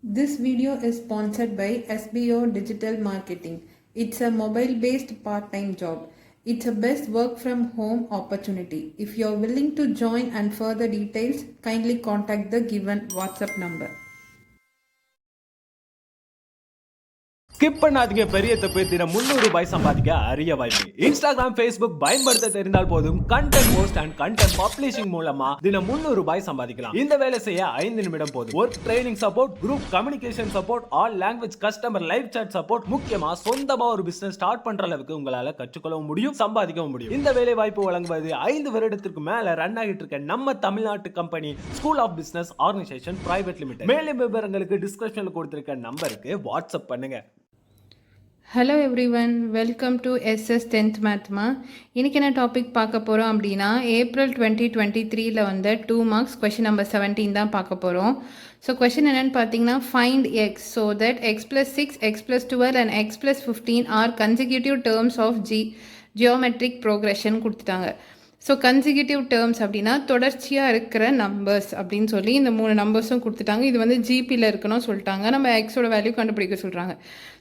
This video is sponsored by SBO Digital Marketing. It's a mobile-based part-time job. It's a best work from home opportunity. If you're willing to join and further details, kindly contact the given WhatsApp number. Skip பண்ணாதீங்க பெரிய தப்பு. தினம் 300 ரூபாய் சம்பாதிக்க அரிய வாய்ப்பு. Instagram, Facebook பயன்படுத்த தெரிந்தால் போதும் content post and content publishing மூலமா தினம் 300 ரூபாய் சம்பாதிக்கலாம். இந்த வேலை செய்ய 5 நிமிடம் போதும். Work training support, group communication support, all language customer live chat support, முக்கியமா சொந்தமா ஒரு பிசினஸ் ஸ்டார்ட் பண்ற அளவுக்கு உங்களால கற்றுக்கொள்ளவும் முடியும், சம்பாதிக்கவும் முடியும். இந்த வேலை வாய்ப்பு வழங்குவது 5 வருடத்திற்கு மேல ரன் ஆகிட்டு இருக்க நம்ம தமிழ்நாட்டு company school of business organisation private limited. மேலும் விவரங்களுக்கு டிஸ்கிரிப்ஷன்ல கொடுத்திருக்க நம்பருக்கு வாட்ஸ்அப் பண்ணுங்க. Hello everyone, welcome to SS 10th மேத்மா. இன்றைக்கி என்ன டாபிக் பார்க்க போகிறோம் அப்படின்னா, ஏப்ரல் 2023 வந்த 2 மார்க்ஸ் கொஷின் நம்பர் 17 தான் பார்க்க போகிறோம். ஸோ கொஷின் என்னென்னு பார்த்தீங்கன்னா, find x so that x + 6, x + 12 and x + 15 are consecutive terms of geometric progression கொடுத்துட்டாங்க. ஸோ கன்சிக்யூட்டிவ் டேர்ம்ஸ் அப்படின்னா தொடர்ச்சியாக இருக்கிற நம்பர்ஸ் அப்படின்னு சொல்லி இந்த 3 நம்பர்ஸும் கொடுத்துட்டாங்க. இது வந்து ஜிபியில் இருக்கணும்னு சொல்லிட்டாங்க. நம்ம எக்ஸோட வேல்யூ கண்டுபிடிக்க சொல்கிறாங்க.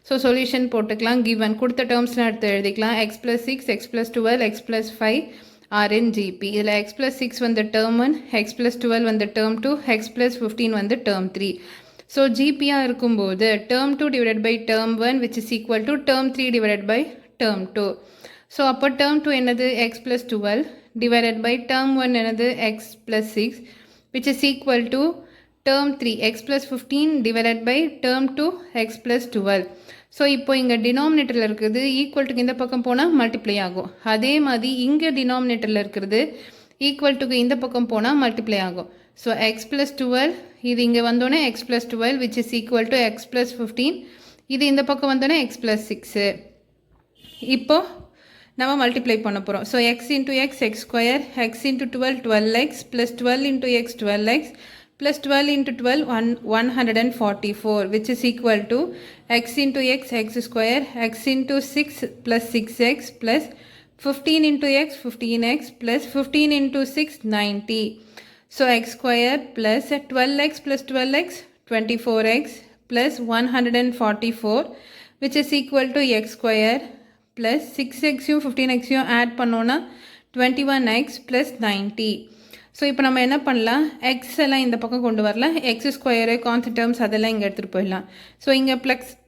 ஸோ சொல்யூஷன் போட்டுக்கலாம். கிவன் கொடுத்த டேர்ம்ஸ்லாம் எடுத்து எழுதிக்கலாம். x + 6, x + 12, x + 5 ஆர் இன் ஜிபி. இதில் x + 6 வந்து டேர்ம் 1, x + 12 வந்து டேர்ம் 2, x + 15 வந்து டேர்ம் 3. ஸோ ஜிபியாக இருக்கும்போது term 2 divided by term 1 which is equal to term 3 divided by term 2. So அப்போ டேர்ம் 2 என்னது x + 12 divided by term 1 என்னது x + 6 which is equal to term 3 x + 15 divided by term 2 x + 12. So இப்போ இங்கே டினாமினேட்டரில் இருக்கிறது equal டுக்கு இந்த பக்கம் போனால் மல்டிப்ளை ஆகும். அதே மாதிரி இங்கே டினாமினேட்டரில் இருக்கிறது ஈக்குவல் டுக்கு இந்த பக்கம் போனால் மல்டிப்ளை ஆகும். ஸோ x + 12 இது இங்கே வந்தோடனே x + 12 which is equal to x + 15. இது இந்த பக்கம் வந்தோடனே x + 6. இப்போது நம்ம மல்டிப்ளை பண்ண போகிறோம். So x into x x², x into 12 12x plus 12 into x 12x plus 12 into 12 144 which is equal to x into x x², x into 6 plus 6x plus 15 into x 15x plus 15 into 6 90. So x² plus 12x plus 12x 24x plus 144 which is equal to x² plus 6xயும் 15xயும் add பண்ணோன்னா 21x plus 90. So இப்போ நம்ம என்ன பண்ணலாம், X எல்லாம் இந்த பக்கம் கொண்டு வரலாம். x² கான்ஸ்டன்ட் டேர்ம்ஸ் அதெல்லாம் இங்கே எடுத்துகிட்டு போயிடலாம். ஸோ இங்கே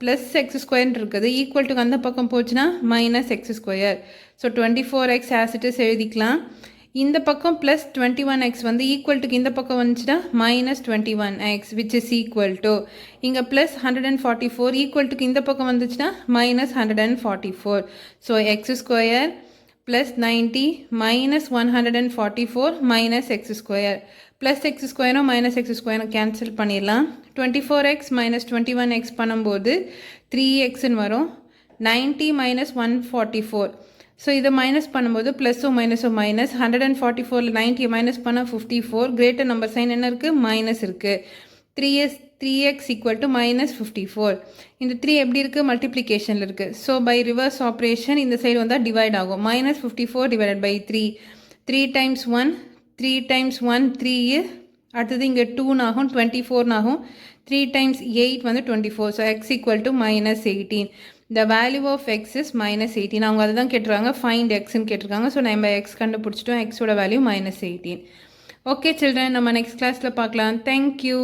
ப்ளஸ் x² இருக்குது ஈக்குவல் டு அந்த பக்கம் போச்சுன்னா -x². So 24x as it is எழுதிக்கலாம். இந்த பக்கம் ப்ளஸ் 21x வந்து ஈக்குவல் டுக்கு இந்த பக்கம் வந்துச்சுன்னா -21x which is equal to இங்கே ப்ளஸ் 144 ஈக்குவல் டுக்கு இந்த பக்கம் வந்துச்சுன்னா -144. So x² plus 90 -144 -x² plus x²ம் -x² கேன்சல் பண்ணிடலாம். 24x -21x பண்ணும்போது 3xன்னு வரும். 90 -144. ஸோ இதை மைனஸ் பண்ணும்போது ப்ளஸ்ஸோ மைனஸோ மைனஸ் 144 90 மைனஸ் பண்ணால் 54. கிரேட்டர் நம்பர் சைன் என்ன இருக்குது, மைனஸ் இருக்குது. 3x equal to -54. இந்த 3 எப்படி இருக்குது, மல்டிப்ளிகேஷனில் இருக்குது. ஸோ பை ரிவர்ஸ் ஆப்ரேஷன் இந்த சைடு வந்தால் டிவைட் ஆகும். -54 டிவைடட் பை 3. 3 times 1 3 times 1 3. அடுத்தது இங்கே 2 ஆகும், 24 ஆகும். 3 டைம்ஸ் 8 வந்து 24. So x equal to -18. The value of x is -18. அவங்க அதை தான் கேட்டிருக்காங்க, ஃபைண்ட் எக்ஸ்ன்னு கேட்டிருக்காங்க. ஸோ நம்ம எக்ஸ் கண்டுபிடிச்சிட்டோம். எக்ஸோட வேல்யூ -18. ஓகே சில்ட்ரன், நம்ம நெக்ஸ்ட் கிளாஸில் பார்க்கலாம். தேங்க்யூ.